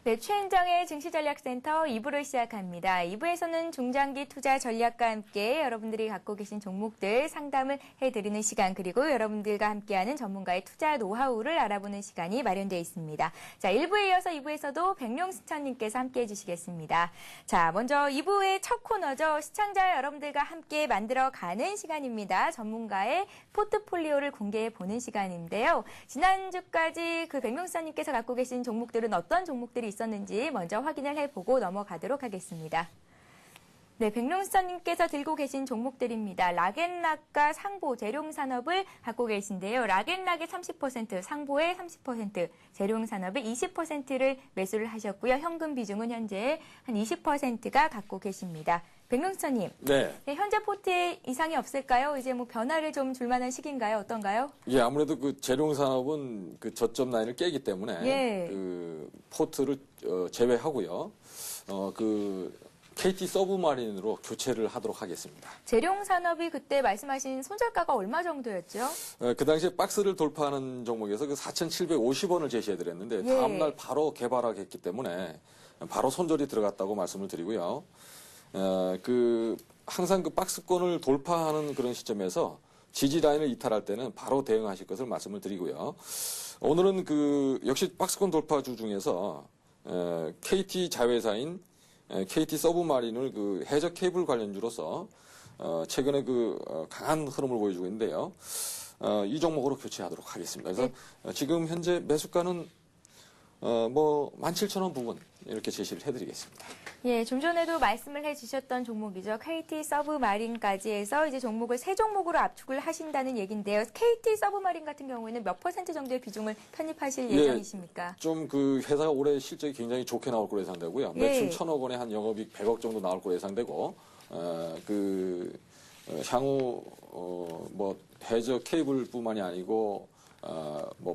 네, 최은정의 증시전략센터 2부를 시작합니다. 2부에서는 중장기 투자 전략과 함께 여러분들이 갖고 계신 종목들 상담을 해드리는 시간, 그리고 여러분들과 함께하는 전문가의 투자 노하우를 알아보는 시간이 마련되어 있습니다. 자, 1부에 이어서 2부에서도 백룡스천님께서 함께해 주시겠습니다. 자, 먼저 2부의 첫 코너죠. 시청자 여러분들과 함께 만들어가는 시간입니다. 전문가의 포트폴리오를 공개해 보는 시간인데요. 지난주까지 그 백룡스천님께서 갖고 계신 종목들은 어떤 종목들이 있었는지 먼저 확인을 해보고 넘어가도록 하겠습니다. 네, 백룡스천님께서 들고 계신 종목들입니다. 락앤락과 상보, 재룡산업을 갖고 계신데요. 락앤락의 30%, 상보의 30%, 재룡산업의 20%를 매수를 하셨고요. 현금 비중은 현재 한 20%가 갖고 계십니다. 백룡스천님, 네, 현재 포트에 이상이 없을까요? 이제 뭐 변화를 좀 줄 만한 시기인가요? 어떤가요? 예, 아무래도 그 재룡산업은 그 저점 라인을 깨기 때문에 예. 그 포트를 제외하고요. 그 KT 서브마린으로 교체를 하도록 하겠습니다. 재룡산업이 그때 말씀하신 손절가가 얼마 정도였죠? 그 당시에 박스를 돌파하는 종목에서 그 4,750원을 제시해드렸는데 예. 다음날 바로 개발하겠기 때문에 바로 손절이 들어갔다고 말씀을 드리고요. 항상 그 박스권을 돌파하는 그런 시점에서 지지 라인을 이탈할 때는 바로 대응하실 것을 말씀을 드리고요. 오늘은 그 역시 박스권 돌파주 중에서 KT 자회사인 KT 서브마린을 그 해저 케이블 관련주로서 최근에 강한 흐름을 보여주고 있는데요. 이 종목으로 교체하도록 하겠습니다. 그래서 지금 현재 매수가는 17,000원 부분 이렇게 제시를 해드리겠습니다. 예, 좀 전에도 말씀을 해주셨던 종목이죠. KT 서브마린까지 해서 이제 종목을 세 종목으로 압축을 하신다는 얘기인데요. KT 서브마린 같은 경우에는 몇 % 정도의 비중을 편입하실 예정이십니까? 좀 그 회사가 올해 실적이 굉장히 좋게 나올 거로 예상되고요. 매출 1,000억 원에 한 영업이익 100억 정도 나올 거로 예상되고, 향후 해저 케이블뿐만이 아니고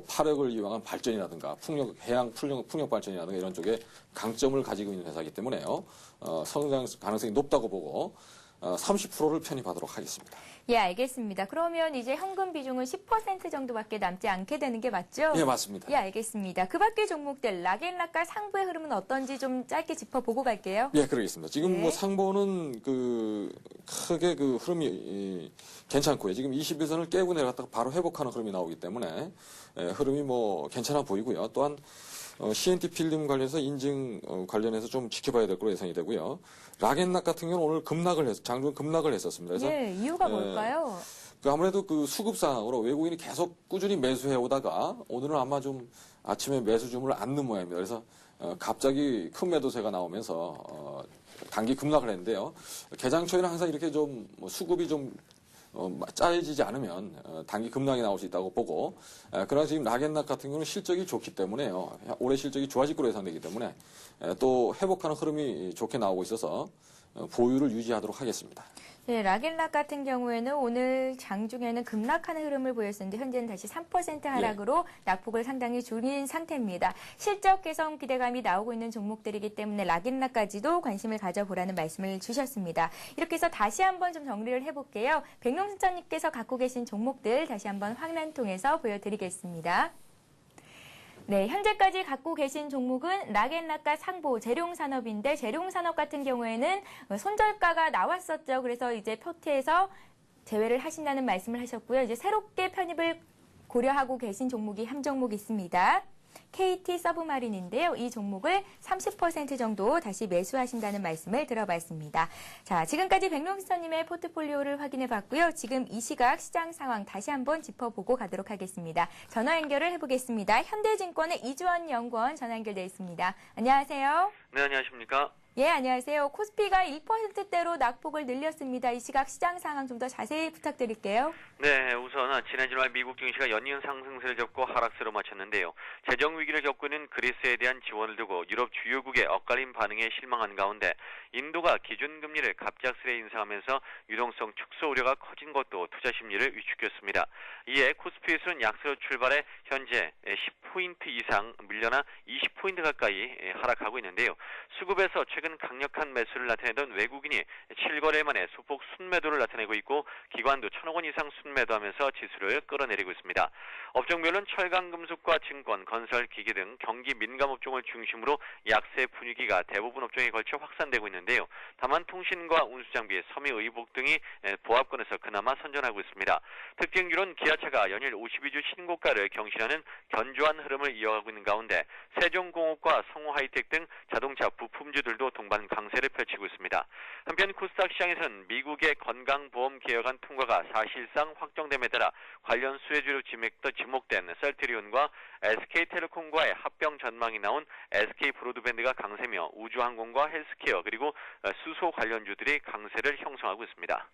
파력을 이용한 발전이라든가 해양 풍력 발전이라든가 이런 쪽에 강점을 가지고 있는 회사이기 때문에요. 성장 가능성이 높다고 보고 30%를 편입하도록 하겠습니다. 예, 알겠습니다. 그러면 이제 현금 비중은 10% 정도밖에 남지 않게 되는 게 맞죠? 예, 맞습니다. 예, 알겠습니다. 그 밖의 종목들 락앤락과 상보의 흐름은 어떤지 좀 짧게 짚어보고 갈게요. 예, 그러겠습니다. 지금 상보는 크게 흐름이 괜찮고요. 지금 21선을 깨고 내려갔다가 바로 회복하는 흐름이 나오기 때문에 흐름이 괜찮아 보이고요. 또한 CNT 필름 관련해서 인증 관련해서 좀 지켜봐야 될 거로 예상이 되고요. 락앤락 같은 경우는 오늘 장중 급락을 했었습니다. 그래서 이유가 뭘까요? 아무래도 수급 상황으로 외국인이 계속 꾸준히 매수해 오다가 오늘은 아마 좀 아침에 매수 주문을 안는 모양입니다. 그래서 갑자기 큰 매도세가 나오면서 단기 급락을 했는데요. 개장 초에는 항상 이렇게 좀 수급이 좀 짜여지지 않으면 단기 급락이 나올 수 있다고 보고, 그러나 지금 락앤락 같은 경우는 실적이 좋기 때문에요. 올해 실적이 좋아질 거로 예상되기 때문에 또 회복하는 흐름이 좋게 나오고 있어서 보유를 유지하도록 하겠습니다. 네, 락앤락 같은 경우에는 오늘 장중에는 급락하는 흐름을 보였었는데 현재는 다시 3% 하락으로 낙폭을 상당히 줄인 상태입니다. 실적 개선 기대감이 나오고 있는 종목들이기 때문에 락앤락까지도 관심을 가져보라는 말씀을 주셨습니다. 이렇게 해서 다시 한번 좀 정리를 해볼게요. 백룡스천님께서 갖고 계신 종목들 다시 한번 화면 통해서 보여드리겠습니다. 네, 현재까지 갖고 계신 종목은 락앤락과 상보, 재룡산업인데 재룡산업 같은 경우에는 손절가가 나왔었죠. 그래서 이제 포트에서 제외를 하신다는 말씀을 하셨고요. 이제 새롭게 편입을 고려하고 계신 종목이 한 종목 있습니다. KT 서브마린인데요. 이 종목을 30% 정도 다시 매수하신다는 말씀을 들어봤습니다. 자, 지금까지 백룡스천님의 포트폴리오를 확인해 봤고요. 지금 이 시각 시장 상황 다시 한번 짚어보고 가도록 하겠습니다. 전화 연결을 해보겠습니다. 현대증권의 이주원 연구원 전화 연결되어 있습니다. 안녕하세요. 네, 안녕하십니까? 예, 안녕하세요. 코스피가 1%대로 낙폭을 늘렸습니다. 이 시각 시장 상황 좀 더 자세히 부탁드릴게요. 네, 우선 지난 주말 미국 증시가 연이은 상승세를 겪고 하락세로 마쳤는데요. 재정 위기를 겪고 있는 그리스에 대한 지원을 두고 유럽 주요국의 엇갈린 반응에 실망한 가운데 인도가 기준금리를 갑작스레 인상하면서 유동성 축소 우려가 커진 것도 투자 심리를 위축했습니다. 이에 코스피에서는 약세로 출발해 현재 10포인트 이상 밀려나 20포인트 가까이 하락하고 있는데요. 수급에서 최근 강력한 매수를 나타내던 외국인이 7거래 만에 소폭 순매도를 나타내고 있고 기관도 1,000억 원 이상 순매도하면서 지수를 끌어내리고 있습니다. 업종별로는 철강, 금속과 증권, 건설, 기계 등 경기 민감 업종을 중심으로 약세 분위기가 대부분 업종에 걸쳐 확산되고 있는데요. 다만 통신과 운수장비, 섬유의복 등이 보합권에서 그나마 선전하고 있습니다. 특징주로는 기아차가 연일 52주 신고가를 경신하는 견조한 흐름을 이어가고 있는 가운데 세종공업과 성우하이텍 등 자동차 부품주들도 동반 강세를 펼치고 있습니다. 한편 코스닥 시장에서는 미국의 건강보험 개혁안 통과가 사실상 확정됨에 따라 관련 수혜주로 지목된 셀트리온과 SK텔레콤과의 합병 전망이 나온 SK브로드밴드가 강세며 우주항공과 헬스케어 그리고 수소 관련주들이 강세를 형성하고 있습니다.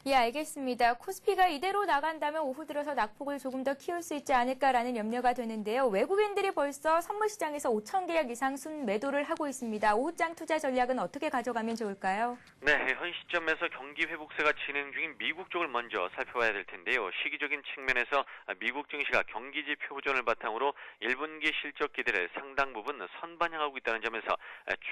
예, 알겠습니다. 코스피가 이대로 나간다면 오후 들어서 낙폭을 조금 더 키울 수 있지 않을까라는 염려가 되는데요. 외국인들이 벌써 선물시장에서 5천 계약 이상 순매도를 하고 있습니다. 오후장 투자 전략은 어떻게 가져가면 좋을까요? 네, 현 시점에서 경기 회복세가 진행 중인 미국 쪽을 먼저 살펴봐야 될 텐데요. 시기적인 측면에서 미국 증시가 경기 지표 호전을 바탕으로 1분기 실적 기대를 상당 부분 선반영하고 있다는 점에서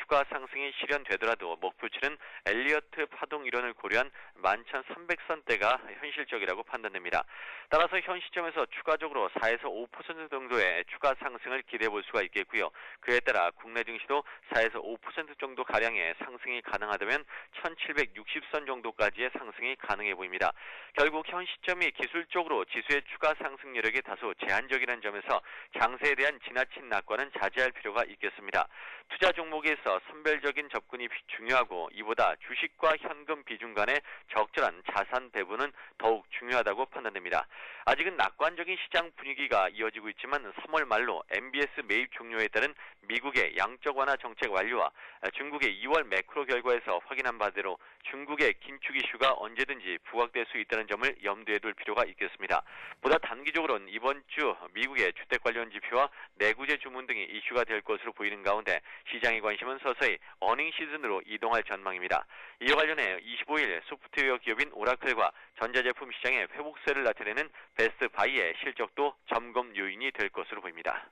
추가 상승이 실현되더라도 목표치는 엘리어트 파동 이론을 고려한 11,300선대가 현실적이라고 판단됩니다. 따라서 현 시점에서 추가적으로 4에서 5% 정도의 추가 상승을 기대해 볼 수가 있겠고요. 그에 따라 국내 증시도 4에서 5% 정도 가량의 상승이 가능하다면 1760선 정도까지의 상승이 가능해 보입니다. 결국 현 시점이 기술적으로 지수의 추가 상승 여력이 다소 제한적이라는 점에서 장세에 대한 지나친 낙관은 자제할 필요가 있겠습니다. 투자 종목에서 선별적인 접근이 중요하고 이보다 주식과 현금 비중 간의 적절한 자산 배분은 더욱 중요하다고 판단됩니다. 아직은 낙관적인 시장 분위기가 이어지고 있지만 3월 말로 MBS 매입 종료에 따른 미국의 양적 완화 정책 완료와 중국의 2월 매크로 결과에서 확인한 바대로 중국의 긴축 이슈가 언제든지 부각될 수 있다는 점을 염두에 둘 필요가 있겠습니다. 보다 단기적으로는 이번 주 미국의 주택 관련 지표와 내구재 주문 등이 이슈가 될 것으로 보이는 가운데 시장의 관심은 서서히 어닝 시즌으로 이동할 전망입니다. 이와 관련해 25일 소프트웨어 기업인 오라클과 전자제품 시장의 회복세를 나타내는 베스트 바이의 실적도 점검 요인이 될 것으로 보입니다.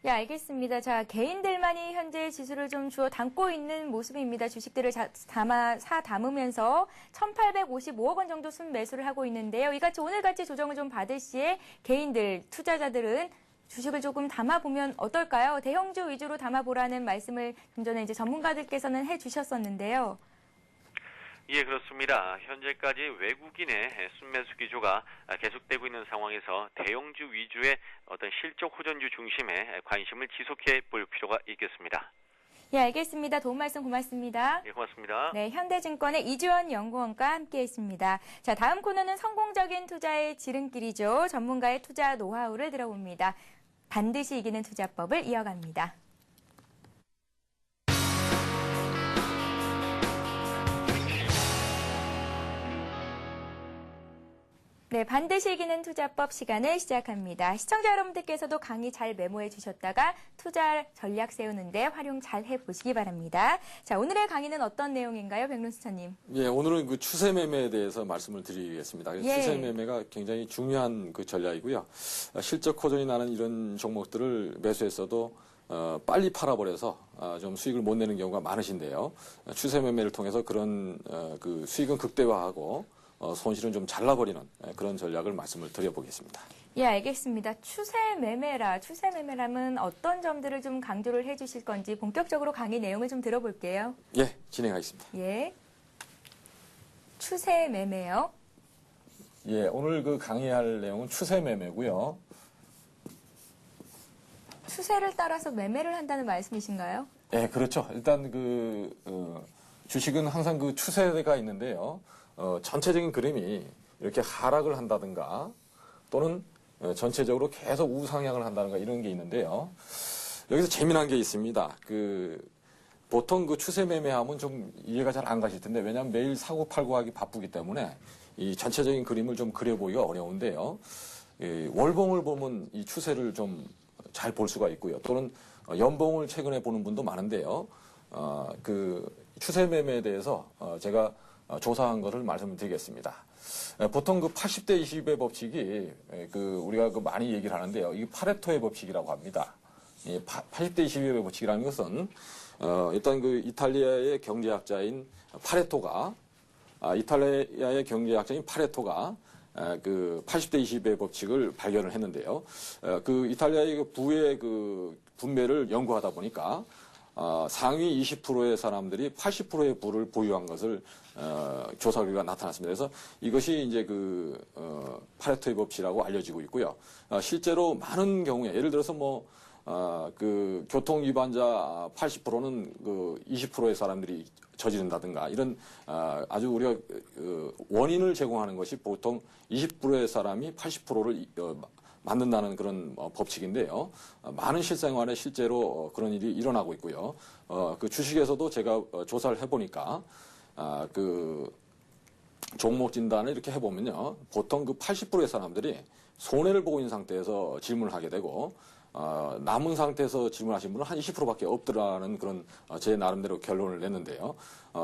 예, 알겠습니다. 자, 개인들만이 현재 지수를 좀 주워 담고 있는 모습입니다. 주식들을 담으면서 1,855억 원 정도 순매수를 하고 있는데요. 이같이 오늘같이 조정을 좀 받을 시에 개인들, 투자자들은 주식을 조금 담아보면 어떨까요? 대형주 위주로 담아보라는 말씀을 좀 전에 이제 전문가들께서는 해주셨었는데요. 예, 그렇습니다. 현재까지 외국인의 순매수 기조가 계속되고 있는 상황에서 대형주 위주의 어떤 실적 호전주 중심의 관심을 지속해 볼 필요가 있겠습니다. 예, 알겠습니다. 도움 말씀 고맙습니다. 예, 고맙습니다. 네, 현대증권의 이주원 연구원과 함께했습니다. 자, 다음 코너는 성공적인 투자의 지름길이죠. 전문가의 투자 노하우를 들어봅니다. 반드시 이기는 투자법을 이어갑니다. 네, 반드시 이기는 투자법 시간을 시작합니다. 시청자 여러분들께서도 강의 잘 메모해 주셨다가 투자 전략 세우는데 활용 잘 해보시기 바랍니다. 자, 오늘의 강의는 어떤 내용인가요, 백론수사님? 예, 오늘은 그 추세 매매에 대해서 말씀을 드리겠습니다. 예. 추세 매매가 굉장히 중요한 그 전략이고요. 실적 호전이 나는 이런 종목들을 매수했어도 빨리 팔아버려서 좀 수익을 못 내는 경우가 많으신데요. 추세 매매를 통해서 그런 그 수익은 극대화하고 손실은 좀 잘라버리는 그런 전략을 말씀을 드려보겠습니다. 예, 알겠습니다. 추세 매매라면 어떤 점들을 좀 강조를 해주실 건지 본격적으로 강의 내용을 좀 들어볼게요. 예, 진행하겠습니다. 예, 추세 매매요. 예, 오늘 그 강의할 내용은 추세 매매고요. 추세를 따라서 매매를 한다는 말씀이신가요? 예, 그렇죠. 일단 주식은 항상 그 추세가 있는데요. 전체적인 그림이 이렇게 하락을 한다든가 또는 전체적으로 계속 우상향을 한다든가 이런 게 있는데요. 여기서 재미난 게 있습니다. 보통 그 추세 매매하면 좀 이해가 잘 안 가실 텐데 왜냐하면 매일 사고 팔고 하기 바쁘기 때문에 이 전체적인 그림을 좀 그려보기가 어려운데요. 월봉을 보면 이 추세를 좀 잘 볼 수가 있고요. 또는 연봉을 최근에 보는 분도 많은데요. 그 추세 매매에 대해서 제가 조사한 것을 말씀을 드리겠습니다. 보통 그 80대 20의 법칙이 우리가 많이 얘기를 하는데요. 이게 파레토의 법칙이라고 합니다. 80대 20의 법칙이라는 것은 일단 그 이탈리아의 경제학자인 파레토가 그 80대 20의 법칙을 발견을 했는데요. 그 이탈리아의 그 부의 그 분배를 연구하다 보니까 상위 20%의 사람들이 80%의 부를 보유한 것을 조사 결과가 나타났습니다. 그래서 이것이 이제 그 파레토의 법칙이라고 알려지고 있고요. 실제로 많은 경우에 예를 들어서 그 교통 위반자 80%는 그 20%의 사람들이 저지른다든가 이런 아주 우리가 원인을 제공하는 것이 보통 20%의 사람이 80%를 만든다는 그런 법칙인데요. 많은 실생활에 실제로 그런 일이 일어나고 있고요. 그 주식에서도 제가 조사를 해보니까 그 종목 진단을 이렇게 해보면요. 보통 그 80%의 사람들이 손해를 보고 있는 상태에서 질문을 하게 되고 남은 상태에서 질문하신 분은 한 20%밖에 없더라는 그런 제 나름대로 결론을 냈는데요.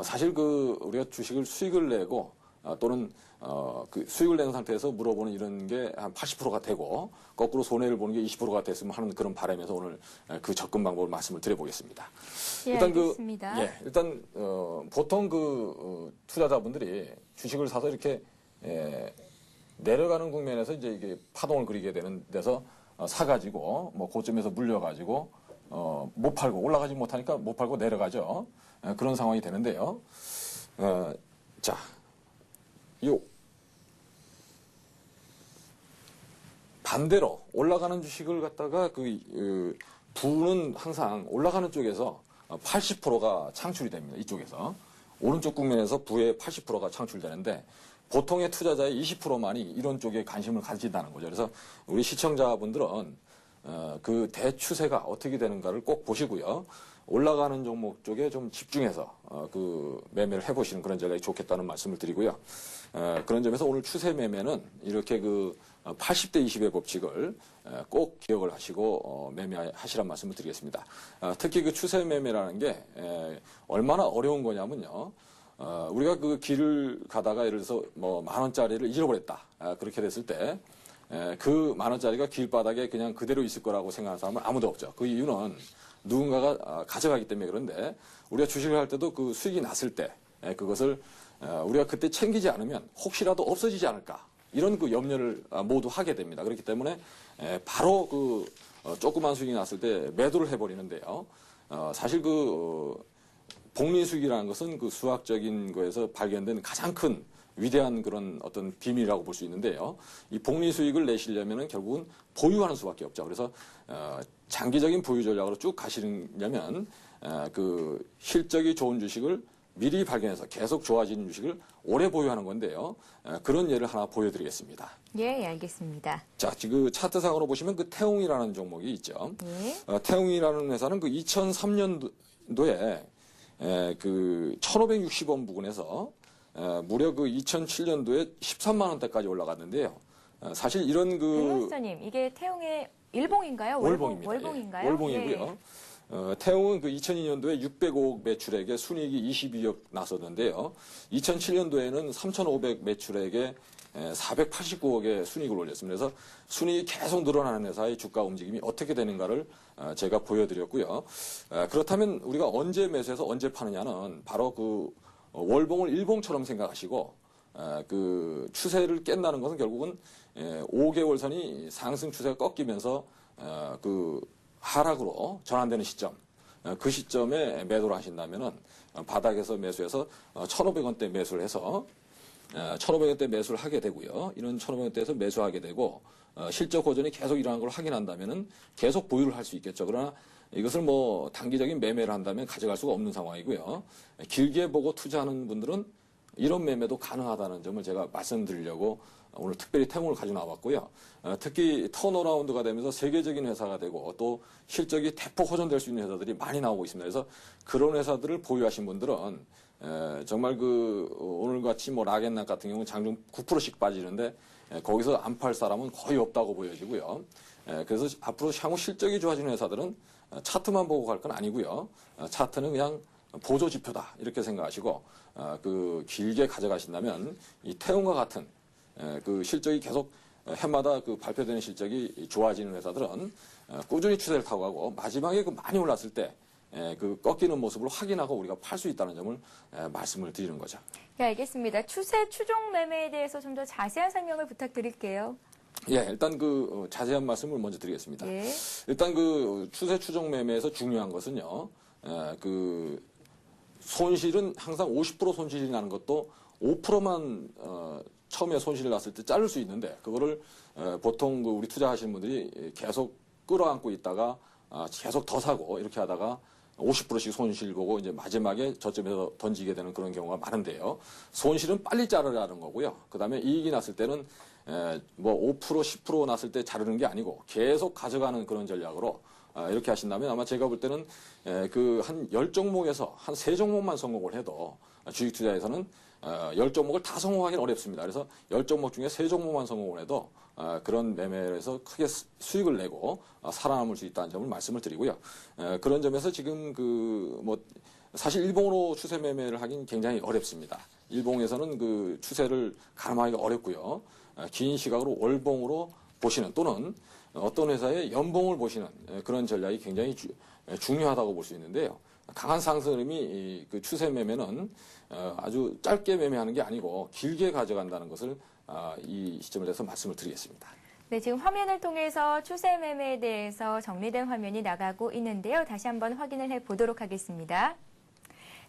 사실 그 우리가 주식을 수익을 내고 또는 그 수익을 낸 상태에서 물어보는 이런 게 한 80%가 되고 거꾸로 손해를 보는 게 20%가 됐으면 하는 그런 바람에서 오늘 그 접근 방법을 말씀을 드려보겠습니다. 예, 알겠습니다. 일단 보통 투자자분들이 주식을 사서 이렇게 내려가는 국면에서 이제 이게 파동을 그리게 되는 데서 사가지고 고점에서 물려가지고 못 팔고 올라가지 못하니까 못 팔고 내려가죠. 그런 상황이 되는데요. 자, 반대로 올라가는 주식을 갖다가 부는 항상 올라가는 쪽에서 80%가 창출이 됩니다. 이쪽에서 오른쪽 국면에서 부의 80%가 창출되는데 보통의 투자자의 20%만이 이런 쪽에 관심을 가진다는 거죠. 그래서 우리 시청자분들은 그 대추세가 어떻게 되는가를 꼭 보시고요. 올라가는 종목 쪽에 좀 집중해서 그 매매를 해보시는 그런 전략이 좋겠다는 말씀을 드리고요. 그런 점에서 오늘 추세 매매는 이렇게 그 80대 20의 법칙을 꼭 기억을 하시고 매매하시란 말씀을 드리겠습니다. 특히 그 추세 매매라는 게 얼마나 어려운 거냐면요. 우리가 그 길을 가다가 예를 들어서 10,000원짜리를 잃어버렸다. 그렇게 됐을 때 그 10,000원짜리가 길바닥에 그냥 그대로 있을 거라고 생각하는 사람은 아무도 없죠. 그 이유는 누군가가 가져가기 때문에. 그런데 우리가 주식을 할 때도 그 수익이 났을 때 그것을 우리가 그때 챙기지 않으면 혹시라도 없어지지 않을까 이런 그 염려를 모두 하게 됩니다. 그렇기 때문에 바로 그 조그만 수익이 났을 때 매도를 해버리는데요. 사실 복리 수익이라는 것은 그 수학적인 거에서 발견된 가장 큰 위대한 그런 어떤 비밀이라고 볼 수 있는데요. 이 복리 수익을 내시려면은 결국은 보유하는 수밖에 없죠. 그래서 장기적인 보유 전략으로 쭉 가시려면 그 실적이 좋은 주식을 미리 발견해서 계속 좋아지는 주식을 오래 보유하는 건데요. 그런 예를 하나 보여드리겠습니다. 예, 알겠습니다. 자, 지금 차트상으로 보시면 그 태웅이라는 종목이 있죠. 예. 태웅이라는 회사는 그 2003년도에 그 1,560원 부근에서 무려 그 2007년도에 13만 원대까지 올라갔는데요. 사실 이런 변호사님, 이게 태웅의 일봉인가요? 월봉입니다. 월봉인가요? 월봉이고요. 태웅은 그 2002년도에 605억 매출액에 순이익이 22억 났었는데요. 2007년도에는 3,500 매출액에 489억의 순이익을 올렸습니다. 그래서 순이익이 계속 늘어나는 회사의 주가 움직임이 어떻게 되는가를 제가 보여드렸고요. 그렇다면 우리가 언제 매수해서 언제 파느냐는 바로 그 월봉을 일봉처럼 생각하시고 그 추세를 깬다는 것은 결국은 5개월 선이 상승 추세가 꺾이면서 그 하락으로 전환되는 시점, 그 시점에 매도를 하신다면은 바닥에서 매수해서 1,500원대 매수를 해서 1,500원대 매수를 하게 되고요. 이런 1,500원대에서 매수하게 되고 실적 호전이 계속 일어나는 걸 확인한다면은 계속 보유를 할 수 있겠죠. 그러나 이것을 단기적인 매매를 한다면 가져갈 수가 없는 상황이고요. 길게 보고 투자하는 분들은 이런 매매도 가능하다는 점을 제가 말씀드리려고 오늘 특별히 태웅을 가지고 나왔고요. 특히 턴어라운드가 되면서 세계적인 회사가 되고 또 실적이 대폭 호전될 수 있는 회사들이 많이 나오고 있습니다. 그래서 그런 회사들을 보유하신 분들은 정말 오늘같이 락앤락 같은 경우는 장중 9%씩 빠지는데 거기서 안 팔 사람은 거의 없다고 보여지고요. 그래서 앞으로 향후 실적이 좋아지는 회사들은 차트만 보고 갈 건 아니고요. 차트는 그냥 보조 지표다 이렇게 생각하시고 그 길게 가져가신다면 이 태웅과 같은 그 실적이 계속 해마다 그 발표되는 실적이 좋아지는 회사들은 꾸준히 추세를 타고 가고 마지막에 그 많이 올랐을 때 그 꺾이는 모습을 확인하고 우리가 팔 수 있다는 점을 말씀을 드리는 거죠. 네, 알겠습니다. 추세 추종 매매에 대해서 좀 더 자세한 설명을 부탁드릴게요. 예, 일단 그 자세한 말씀을 먼저 드리겠습니다. 예. 일단 그 추세 추종 매매에서 중요한 것은요, 그 손실은 항상 50% 손실이 나는 것도 5%만 처음에 손실이 났을 때 자를 수 있는데 그거를 보통 그 우리 투자하시는 분들이 계속 끌어안고 있다가 계속 더 사고 이렇게 하다가 50%씩 손실 보고 이제 마지막에 저점에서 던지게 되는 그런 경우가 많은데요. 손실은 빨리 자르라는 거고요. 그 다음에 이익이 났을 때는 뭐 5%, 10% 났을 때 자르는 게 아니고 계속 가져가는 그런 전략으로 이렇게 하신다면 아마 제가 볼 때는 그 한 10종목에서 한 3종목만 성공을 해도 주식 투자에서는 10종목을 다 성공하기는 어렵습니다. 그래서 10종목 중에 3종목만 성공을 해도 그런 매매에서 크게 수익을 내고 살아남을 수 있다는 점을 말씀을 드리고요. 그런 점에서 지금 사실 일봉으로 추세 매매를 하긴 굉장히 어렵습니다. 일봉에서는 그 추세를 가늠하기가 어렵고요. 긴 시각으로 월봉으로 보시는 또는 어떤 회사의 연봉을 보시는 그런 전략이 굉장히 중요하다고 볼 수 있는데요. 강한 상승 흐름이 그 추세 매매는 아주 짧게 매매하는 게 아니고 길게 가져간다는 것을 이 시점을 해서 말씀을 드리겠습니다. 네, 지금 화면을 통해서 추세 매매에 대해서 정리된 화면이 나가고 있는데요. 다시 한번 확인을 해보도록 하겠습니다.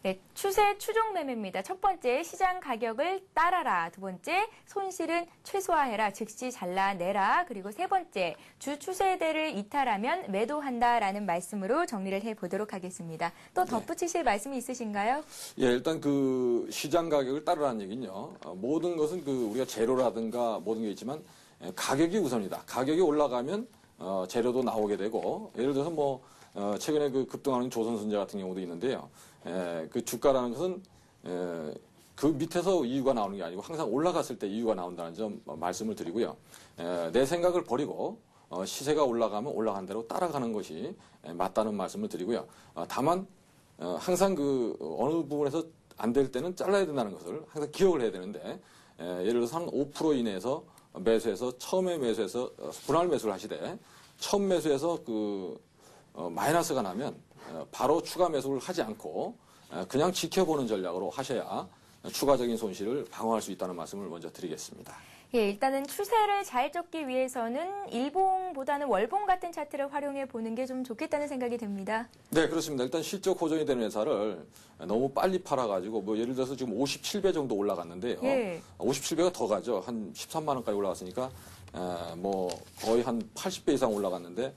네, 추세 추종 매매입니다. 첫 번째, 시장 가격을 따라라. 두 번째, 손실은 최소화해라. 즉시 잘라내라. 그리고 세 번째, 주 추세대를 이탈하면 매도한다라는 말씀으로 정리를 해보도록 하겠습니다. 또 덧붙이실 말씀이 있으신가요? 예, 일단 그 시장 가격을 따르라는 얘기는요. 모든 것은 그 우리가 재료라든가 모든 게 있지만 가격이 우선이다. 가격이 올라가면 재료도 나오게 되고 예를 들어서 뭐 최근에 그 급등하는 조선선제 같은 경우도 있는데요. 그 주가라는 것은 그 밑에서 이유가 나오는 게 아니고 항상 올라갔을 때 이유가 나온다는 점 말씀을 드리고요. 내 생각을 버리고 시세가 올라가면 올라간 대로 따라가는 것이 맞다는 말씀을 드리고요. 다만 항상 그 어느 부분에서 안 될 때는 잘라야 된다는 것을 항상 기억을 해야 되는데 예를 들어서 한 5% 이내에서 매수해서 처음에 매수해서 분할 매수를 하시되 처음 매수해서 그 마이너스가 나면 바로 추가 매수를 하지 않고 그냥 지켜보는 전략으로 하셔야 추가적인 손실을 방어할 수 있다는 말씀을 먼저 드리겠습니다. 예, 일단은 추세를 잘 쫓기 위해서는 일봉보다는 월봉 같은 차트를 활용해 보는 게 좀 좋겠다는 생각이 듭니다. 네, 그렇습니다. 일단 실적 호전이 되는 회사를 너무 빨리 팔아가지고 뭐 예를 들어서 지금 57배 정도 올라갔는데요. 예. 57배가 더 가죠. 한 13만 원까지 올라갔으니까 뭐 거의 한 80배 이상 올라갔는데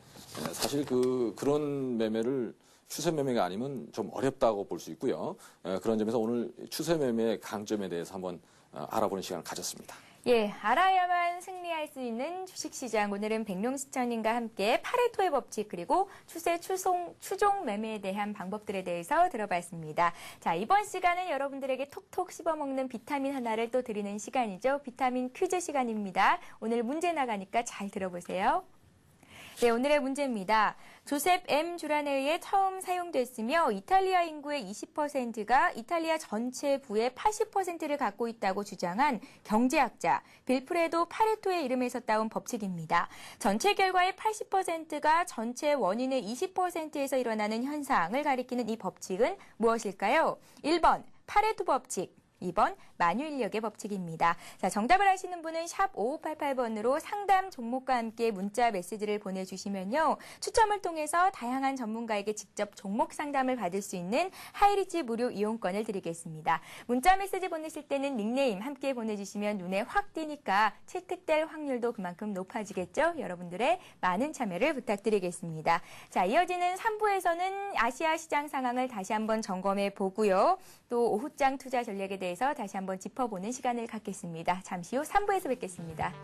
사실 그런 매매를 추세 매매가 아니면 좀 어렵다고 볼 수 있고요. 그런 점에서 오늘 추세 매매의 강점에 대해서 한번 알아보는 시간을 가졌습니다. 예, 알아야만 승리할 수 있는 주식시장. 오늘은 백룡수천님과 함께 파레토의 법칙 그리고 추세 추종 매매에 대한 방법들에 대해서 들어봤습니다. 자, 이번 시간은 여러분들에게 톡톡 씹어먹는 비타민 하나를 또 드리는 시간이죠. 비타민 퀴즈 시간입니다. 오늘 문제 나가니까 잘 들어보세요. 네, 오늘의 문제입니다. 조셉 M. 주란에 의해 처음 사용됐으며 이탈리아 인구의 20%가 이탈리아 전체 부의 80%를 갖고 있다고 주장한 경제학자 빌프레도 파레토의 이름에서 따온 법칙입니다. 전체 결과의 80%가 전체 원인의 20%에서 일어나는 현상을 가리키는 이 법칙은 무엇일까요? 1번 파레토 법칙, 2번 만유인력의 법칙입니다. 자, 정답을 아시는 분은 샵 5588번으로 상담 종목과 함께 문자 메시지를 보내주시면요. 추첨을 통해서 다양한 전문가에게 직접 종목 상담을 받을 수 있는 하이리치 무료 이용권을 드리겠습니다. 문자 메시지 보내실 때는 닉네임 함께 보내주시면 눈에 확 띄니까 채택될 확률도 그만큼 높아지겠죠. 여러분들의 많은 참여를 부탁드리겠습니다. 자, 이어지는 3부에서는 아시아 시장 상황을 다시 한번 점검해 보고요. 또 오후장 투자 전략에 대해서 다시 한번 짚어보는 시간을 갖겠습니다. 잠시 후 3부에서 뵙겠습니다.